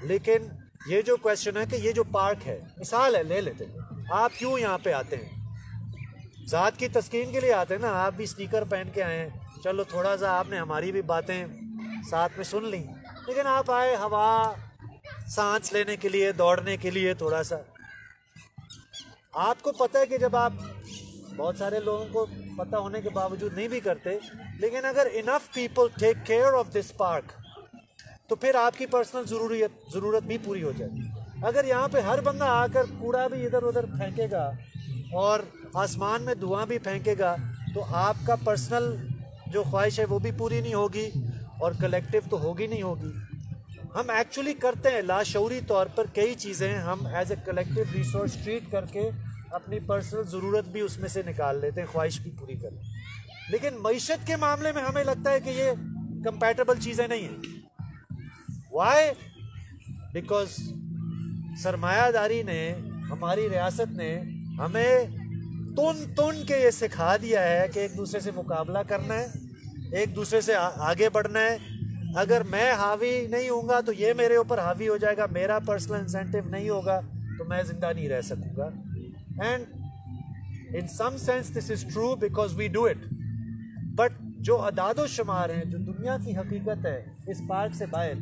[SPEAKER 1] लेकिन ये जो क्वेश्चन है कि ये जो पार्क है, मिसाल है, ले लेते हैं, आप क्यों यहाँ पे आते हैं? ज़ात की तस्कीन के लिए आते हैं ना। आप भी स्नीकर पहन के आए हैं, चलो थोड़ा सा आपने हमारी भी बातें साथ में सुन ली, लेकिन आप आए हवा सांस लेने के लिए, दौड़ने के लिए थोड़ा सा। आपको पता है कि जब आप, बहुत सारे लोगों को पता होने के बावजूद नहीं भी करते, लेकिन अगर enough people take care of this park, तो फिर आपकी पर्सनल ज़रूरत भी पूरी हो जाए। अगर यहाँ पे हर बंदा आकर कूड़ा भी इधर उधर फेंकेगा और आसमान में धुआं भी फेंकेगा, तो आपका पर्सनल जो ख्वाहिश है वो भी पूरी नहीं होगी और कलेक्टिव तो होगी नहीं होगी। हम एक्चुअली करते हैं लाशऊरी तौर पर कई चीज़ें हम as a collective resource treat करके अपनी पर्सनल ज़रूरत भी उसमें से निकाल लेते हैं, ख्वाहिश भी पूरी करें। लेकिन मईशत के मामले में हमें लगता है कि ये कंपैटिबल चीज़ें नहीं हैं। वाई? बिकॉज सरमायादारी ने, हमारी रियासत ने हमें तुन के ये सिखा दिया है कि एक दूसरे से मुकाबला करना है, एक दूसरे से आगे बढ़ना है। अगर मैं हावी नहीं होऊंगा तो ये मेरे ऊपर हावी हो जाएगा, मेरा पर्सनल इंसेंटिव नहीं होगा तो मैं ज़िंदा नहीं रह सकूँगा। And in some sense this is true because we do it. But जो अदादो शुमार हैं, जो दुनिया की हकीकत है, इस पार्क से बाहर,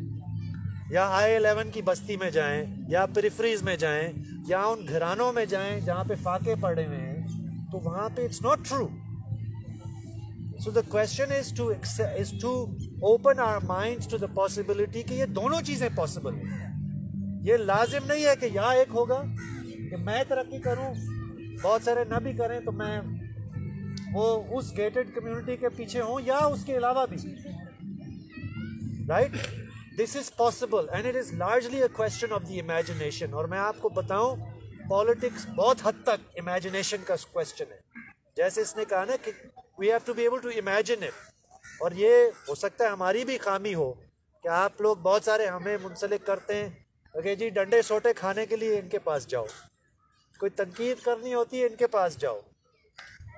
[SPEAKER 1] या I-11 की बस्ती में जाएं, या पेरिफेरीज में जाएं, या उन घरानों में जाएं जहाँ पे फाके पड़े हुए हैं, तो वहाँ पे it's not true. So the question is to open our minds to the possibility कि ये दोनों चीज़ें पॉसिबल हैं। ये लाजिम नहीं है कि या एक होगा कि मैं तरक्की करूं, बहुत सारे ना भी करें तो मैं वो उस गेटेड कम्युनिटी के पीछे हूं, या उसके अलावा भी, right? This is possible and it is largely a question of the imagination. और मैं आपको बताऊं, पॉलिटिक्स बहुत हद तक इमेजिनेशन का क्वेश्चन है। जैसे इसने कहा ना कि we have to be able to imagine it, और ये हो सकता है हमारी भी खामी हो कि आप लोग बहुत सारे हमें मुंसलिक करते हैं, अगे जी डंडे सोटे खाने के लिए इनके पास जाओ, कोई तनकीद करनी होती है इनके पास जाओ।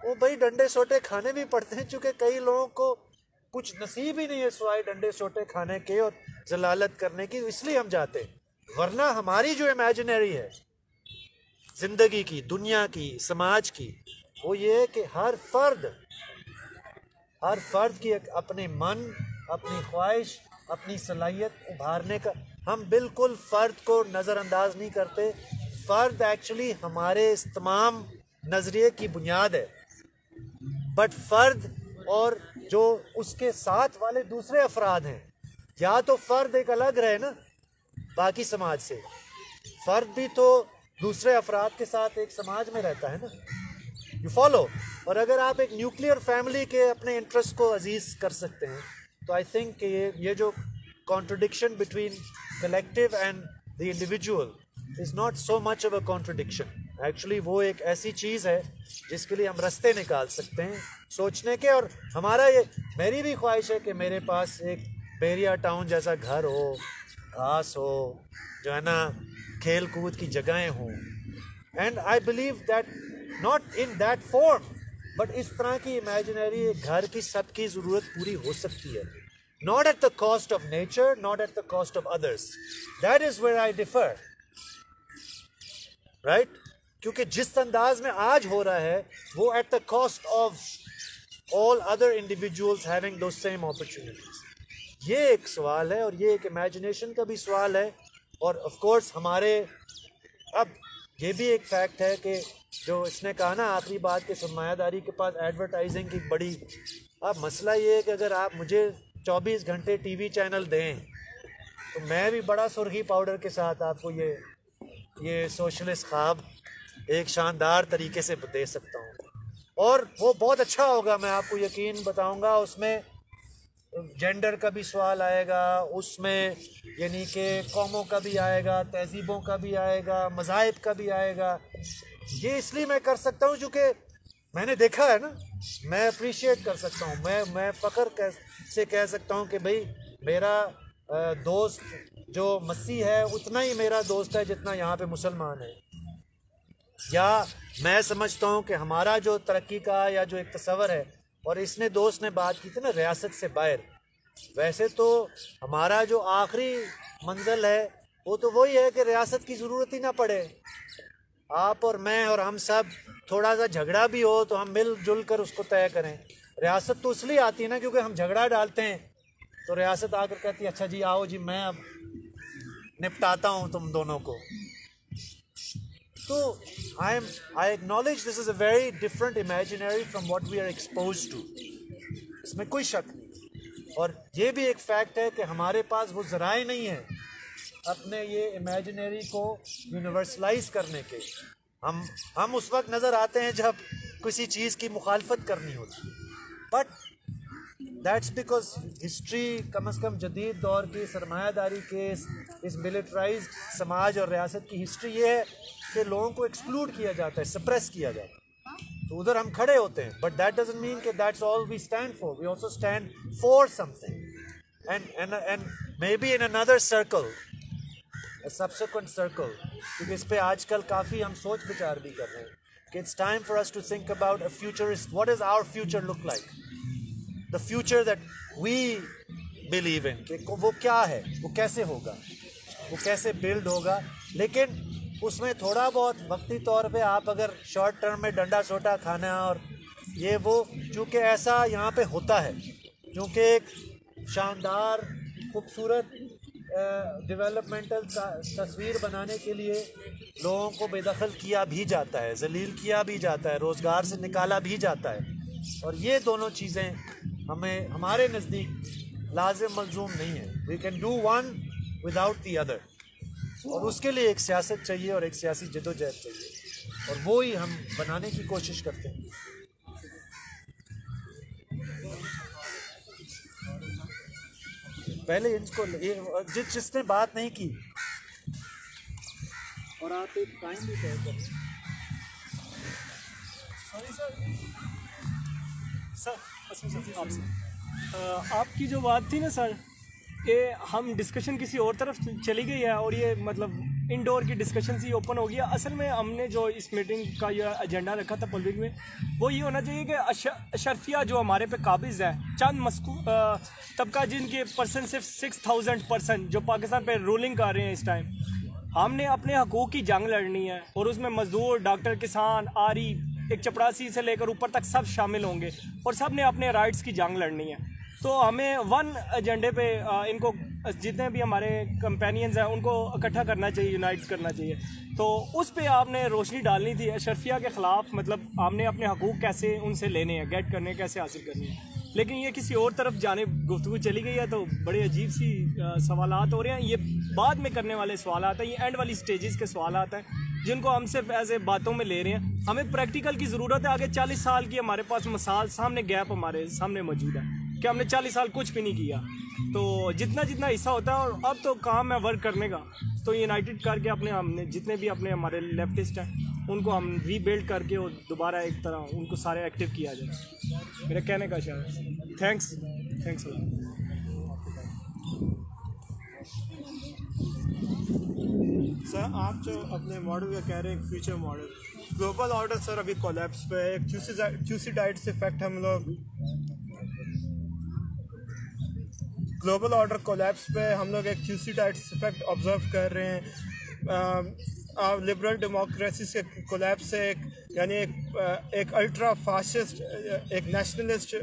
[SPEAKER 1] वो भाई डंडे सोटे खाने भी पड़ते हैं, चूँकि कई लोगों को कुछ नसीब ही नहीं है सिवाय डंडे सोटे खाने के और जलालत करने की, इसलिए हम जाते हैं। वरना हमारी जो इमेजिनरी है ज़िंदगी की, दुनिया की, समाज की, वो ये कि हर फर्द की एक अपने मन, अपनी ख्वाहिश, अपनी सलाहियत उभारने का, हम बिल्कुल फ़र्द को नज़रअंदाज नहीं करते। फ़र्द एक्चुअली हमारे इस तमाम नज़रिए की बुनियाद है। बट फ़र्द और जो उसके साथ वाले दूसरे अफराद हैं, या तो फ़र्द एक अलग रहे ना बाकी समाज से, फ़र्द भी तो दूसरे अफराद के साथ एक समाज में रहता है ना, यू फॉलो। और अगर आप एक न्यूक्लियर फैमिली के अपने इंटरेस्ट को अजीज़ कर सकते हैं, तो आई थिंक ये जो contradiction between collective and the individual is not so much of a contradiction. Actually वो एक ऐसी चीज़ है जिसके लिए हम रास्ते निकाल सकते हैं सोचने के। और हमारा ये, मेरी भी ख्वाहिश है कि मेरे पास एक बेरिया टाउन जैसा घर हो, घास हो, जो है ना, खेल कूद की जगहें हों। And I believe that not in that form, but इस तरह की इमेजिनरी एक घर की सबकी ज़रूरत पूरी हो सकती है। not at the cost of nature, not at the cost of others. That is where I differ, right? क्योंकि जिस अंदाज में आज हो रहा है वो at the cost of all other individuals having those same opportunities. ये एक सवाल है और ये एक imagination का भी सवाल है. और of course हमारे अब ये भी एक फैक्ट है कि जो इसने कहा ना आखिरी बात के सरमायादारी के पास एडवर्टाइजिंग की बड़ी, अब मसला ये है कि अगर आप मुझे 24 घंटे टीवी चैनल दें तो मैं भी बड़ा सुर्खी पाउडर के साथ आपको ये सोशलिस्ट ख्वाब एक शानदार तरीके से दे सकता हूँ और वो बहुत अच्छा होगा. मैं आपको यकीन बताऊँगा उसमें जेंडर का भी सवाल आएगा, उसमें यानी कि कौमों का भी आएगा, तहजीबों का भी आएगा, मज़ाहिब का भी आएगा. ये इसलिए मैं कर सकता हूँ क्योंकि मैंने देखा है ना, मैं अप्रिशिएट कर सकता हूँ, मैं फ़ख्र से कह सकता हूँ कि भाई मेरा दोस्त जो मसीह है उतना ही मेरा दोस्त है जितना यहाँ पे मुसलमान है. या मैं समझता हूँ कि हमारा जो तरक्की का या जो एक तस्वर है, और इसने दोस्त ने बात की थी ना रियासत से बाहर, वैसे तो हमारा जो आखिरी मंजिल है वो तो वही है कि रियासत की ज़रूरत ही ना पड़े. आप और मैं और हम सब थोड़ा सा झगड़ा भी हो तो हम मिलजुल कर उसको तय करें. रियासत तो इसलिए आती है ना क्योंकि हम झगड़ा डालते हैं तो रियासत आकर कहती है अच्छा जी आओ जी मैं अब निपटाता हूँ तुम दोनों को. तो I acknowledge this is a very different imaginary from what we are exposed to. इसमें कोई शक नहीं. और ये भी एक फैक्ट है कि हमारे पास वो ज़राए नहीं है अपने ये इमेजिनरी को यूनिवर्सलाइज करने के. हम उस वक्त नज़र आते हैं जब किसी चीज़ की मुखालफत करनी होती है. बट दैट्स बिकॉज हिस्ट्री कम अज़ कम जदीद दौर की सरमायादारी के इस मिलिटराइज्ड समाज और रियासत की हिस्ट्री ये है कि लोगों को एक्सक्लूड किया जाता है, सप्रेस किया जाता है. तो उधर हम खड़े होते हैं, बट दैट डजंट मीन कि that's all we stand for. We also stand for something and maybe in another circle, a subsequent circle, क्योंकि इस पे आजकल काफ़ी हम सोच विचार भी कर रहे हैं कि it's time for us to think about a futurist. What does our future look like? The future that we believe in. कि वो क्या है, वो कैसे होगा, वो कैसे बिल्ड होगा. लेकिन उसमें थोड़ा बहुत वक्ती तौर पे आप अगर शॉर्ट टर्म में डंडा सोटा खाना और ये वो, चूँकि ऐसा यहाँ पे होता है, क्योंकि एक शानदार खूबसूरत डेवलपमेंटल तस्वीर बनाने के लिए लोगों को बेदखल किया भी जाता है, जलील किया भी जाता है, रोज़गार से निकाला भी जाता है. और ये दोनों चीज़ें हमें हमारे नज़दीक लाजिम मलजूम नहीं है. We can do one without the other. और उसके लिए एक सियासत चाहिए और एक सियासी जदोजहद चाहिए और वो ही हम बनाने की कोशिश करते हैं. पहले इनको जिसने बात नहीं की और आप एक टाइम भी तय करें.
[SPEAKER 5] सर आपकी जो बात थी ना सर, ये हम डिस्कशन किसी और तरफ चली गई है और ये मतलब इंडोर की डिस्कशन से ओपन हो गया. असल में हमने जो इस मीटिंग का ये एजेंडा रखा था पब्लिक में, वो ये होना चाहिए कि अशरफिया जो हमारे पे काबिज है, चंद तबका जिनके पर्सन सिर्फ 6000% जो पाकिस्तान पे रूलिंग कर रहे हैं इस टाइम, हमने अपने हकूक़ की जंग लड़नी है और उसमें मजदूर, डॉक्टर, किसान, आरी, एक चपरासी से लेकर ऊपर तक सब शामिल होंगे और सब ने अपने राइट्स की जंग लड़नी है. तो हमें वन एजेंडे पे इनको जितने भी हमारे कंपेनियंस हैं उनको इकट्ठा करना चाहिए, यूनाइट करना चाहिए. तो उस पे आपने रोशनी डालनी थी अशरफिया के ख़िलाफ़. मतलब हमने अपने हकूक़ कैसे उनसे लेने हैं, गेट करने, कैसे हासिल करने हैं. लेकिन ये किसी और तरफ जाने गुफ्तगू चली गई है तो बड़े अजीब सी सवालात हो रहे हैं. ये बाद में करने वाले सवालात हैं, ये एंड वाली स्टेजेस के सवालात हैं जिनको हम सिर्फ ऐसे बातों में ले रहे हैं. हमें प्रैक्टिकल की ज़रूरत है. आगे 40 साल की हमारे पास मिसाल सामने, गैप हमारे सामने मौजूद है कि हमने 40 साल कुछ भी नहीं किया. तो जितना जितना हिस्सा होता है, और अब तो काम है वर्क करने का, तो यूनाइटेड करके अपने हमने जितने भी अपने हमारे लेफ्टिस्ट हैं उनको हम रीबिल्ड करके और दोबारा एक तरह उनको सारे एक्टिव किया जाए. मेरा कहने का शायद. Thanks
[SPEAKER 6] sir. आप जो अपने मॉडल का कह रहे हैं future model, global order sir अभी कोलैप्स पे है. एक ट्यूसिडाइट्स इफेक्ट हम लोग ग्लोबल ऑर्डर कोलैप्स पे हम लोग एक थ्यूसिडाइट्स इफेक्ट ऑब्जर्व कर रहे हैं। लिबरल डेमोक्रेसी से कोलैप्स से एक अल्ट्रा फासिस्ट, एक नेशनलिस्ट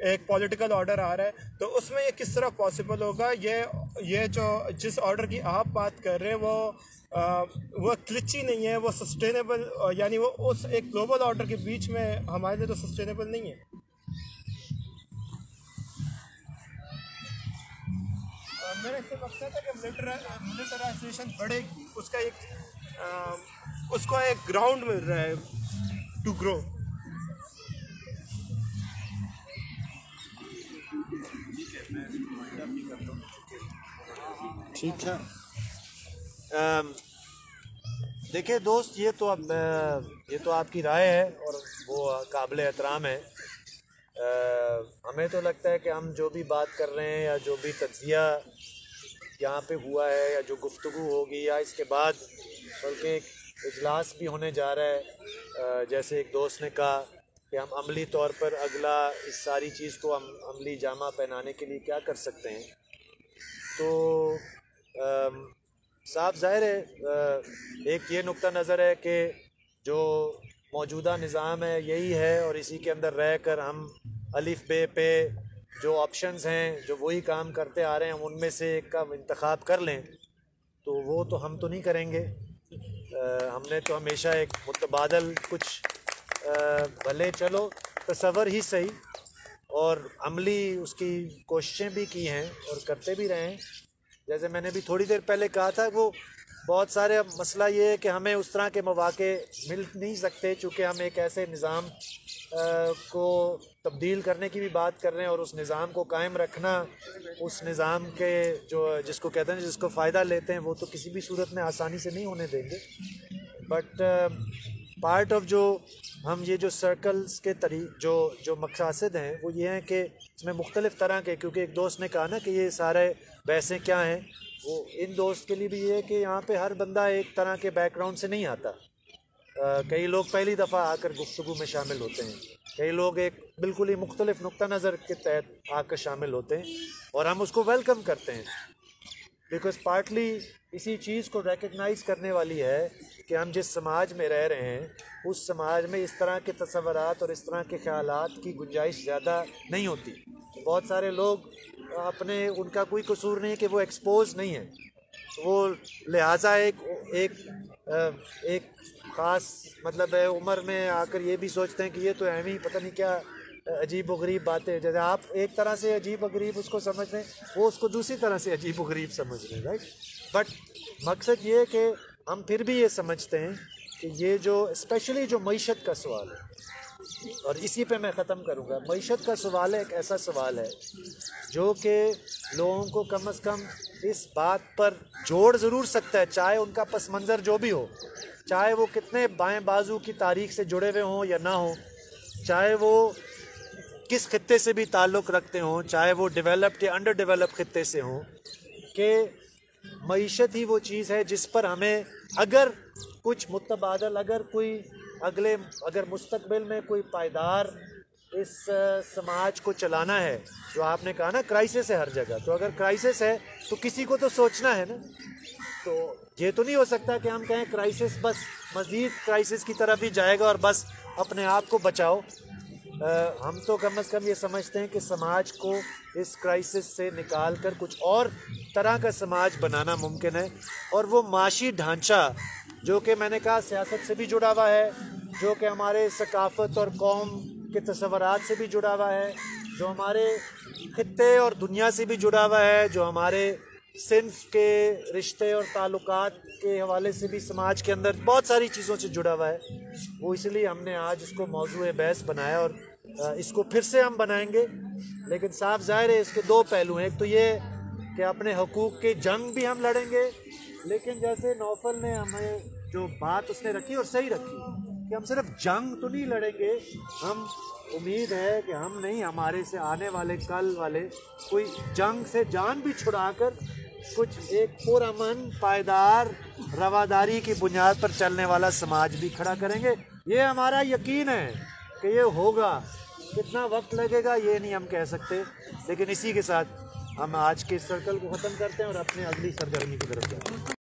[SPEAKER 6] एक पॉलिटिकल ऑर्डर आ रहा है, तो उसमें ये किस तरह पॉसिबल होगा? ये जो जिस ऑर्डर की आप बात कर रहे हैं वो क्लिची नहीं है, वो सस्टेनेबल, यानी वो उस एक ग्लोबल ऑर्डर के बीच में हमारे लिए तो सस्टेनेबल नहीं है। मेरे से मकसद है कि मिलिटराइजेशन बढ़ेगी, उसको एक ग्राउंड मिल रहा है टू ग्रो।
[SPEAKER 1] ठीक है। देखिए दोस्त, ये तो आपकी राय है और वो काबिल एहतराम है। हमें तो लगता है कि हम जो भी बात कर रहे हैं या जो भी तज्जिया यहाँ पे हुआ है या जो गुफ्तगू होगी या इसके बाद बल्कि एक इजलास भी होने जा रहा है, जैसे एक दोस्त ने कहा कि हम अमली तौर पर अगला इस सारी चीज़ को हम अमली जामा पहनाने के लिए क्या कर सकते हैं। तो साफ ज़ाहिर है एक ये नुक्ता नज़र है कि जो मौजूदा निज़ाम है यही है और इसी के अंदर रह कर हम अलिफ बे पे जो ऑप्शंस हैं जो वही काम करते आ रहे हैं, हम उनमें से एक का इंतखाब कर लें, तो वो तो हम तो नहीं करेंगे। हमने तो हमेशा एक मुतबादल कुछ भले चलो तसव्वुर ही सही और अमली उसकी कोशिशें भी की हैं और करते भी रहे हैं। जैसे मैंने भी थोड़ी देर पहले कहा था, वो बहुत सारे मसला ये है कि हमें उस तरह के मौक़े मिल नहीं सकते, चूँकि हम एक ऐसे निज़ाम को तब्दील करने की भी बात कर रहे हैं और उस निज़ाम को कायम रखना, उस निज़ाम के जो जिसको कहते हैं जिसको फ़ायदा लेते हैं, वो तो किसी भी सूरत में आसानी से नहीं होने देंगे। बट पार्ट ऑफ जो हम ये जो सर्कल्स के जो मकसासिद हैं वो ये हैं कि इसमें मुख्तलिफ़ तरह के, क्योंकि एक दोस्त ने कहा ना कि ये सारे बहसें क्या हैं, वो इन दोस्त के लिए भी ये है कि यहाँ पे हर बंदा एक तरह के बैकग्राउंड से नहीं आता। कई लोग पहली दफ़ा आकर गुफ्तगू में शामिल होते हैं, कई लोग एक बिल्कुल ही मुख्तलिफ नुक्ता नज़र के तहत आकर शामिल होते हैं और हम उसको वेलकम करते हैं, बिकॉज़ पार्टली इसी चीज़ को रिकग्नाइज़ करने वाली है कि हम जिस समाज में रह रहे हैं उस समाज में इस तरह के तसव्वुरात और इस तरह के ख़यालात की गुंजाइश ज़्यादा नहीं होती। बहुत सारे लोग अपने उनका कोई कसूर नहीं कि वो एक्सपोज नहीं है, वो लिहाजा एक ख़ास मतलब है उम्र में आकर ये भी सोचते हैं कि ये तो है ही पता नहीं क्या अजीब व गरीब बातें। जैसे आप एक तरह से अजीब व गरीब उसको समझ रहे हैं, वो उसको दूसरी तरह से अजीब व गरीब समझ रहे हैं, राइट। बट मकसद ये है कि हम फिर भी ये समझते हैं कि ये जो स्पेशली जो मईशत का सवाल है, और इसी पे मैं ख़त्म करूँगा, मईशत का सवाल है एक ऐसा सवाल है जो कि लोगों को कम अज़ कम इस बात पर जोड़ ज़रूर सकता है, चाहे उनका पस मंज़र जो भी हो, चाहे वो कितने बाएं बाजू की तारीख से जुड़े हुए हों या ना हो, चाहे वो किस खित्ते से भी ताल्लुक़ रखते हों, चाहे वो डेवलप्ड या अंडर डेवलप खित्ते से हों, कि मईशत ही वो चीज़ है जिस पर हमें अगर कुछ मुतबादल, अगर मुस्तकबिल में कोई पायदार इस समाज को चलाना है, जो आपने कहा ना क्राइसिस है हर जगह, तो अगर क्राइसिस है तो किसी को तो सोचना है ना। तो ये तो नहीं हो सकता कि हम कहें क्राइसिस बस मज़ीद क्राइसिस की तरफ ही जाएगा और बस अपने आप को बचाओ। हम तो कम अज़ कम ये समझते हैं कि समाज को इस क्राइसिस से निकाल कर कुछ और तरह का समाज बनाना मुमकिन है, और वो माशी ढांचा जो कि मैंने कहा सियासत से भी जुड़ा हुआ है, जो कि हमारे सकाफ़त और कौम के तसव्वुरात से भी जुड़ा हुआ है, जो हमारे खित्ते और दुनिया से भी जुड़ा हुआ है, जो हमारे सिन्फ के रिश्ते और ताल्लुकात के हवाले से भी समाज के अंदर बहुत सारी चीज़ों से जुड़ा हुआ है। वो इसलिए हमने आज इसको मौजूए बहस बनाया और इसको फिर से हम बनाएंगे। लेकिन साफ ज़ाहिर है इसके दो पहलू हैं, एक तो ये कि अपने हकूक़ के जंग भी हम लड़ेंगे, लेकिन जैसे नौफल ने हमें जो बात उसने रखी और सही रखी कि हम सिर्फ जंग तो नहीं लड़ेंगे, हम उम्मीद है कि हम नहीं, हमारे से आने वाले कल वाले कोई जंग से जान भी छुड़ाकर कुछ एक पुरअमन पायदार रवादारी की बुनियाद पर चलने वाला समाज भी खड़ा करेंगे। ये हमारा यकीन है कि ये होगा। कितना वक्त लगेगा ये नहीं हम कह सकते, लेकिन इसी के साथ हम आज के सर्कल को ख़त्म करते हैं और अपने अगली सरगर्मी की तरफ जाते हैं।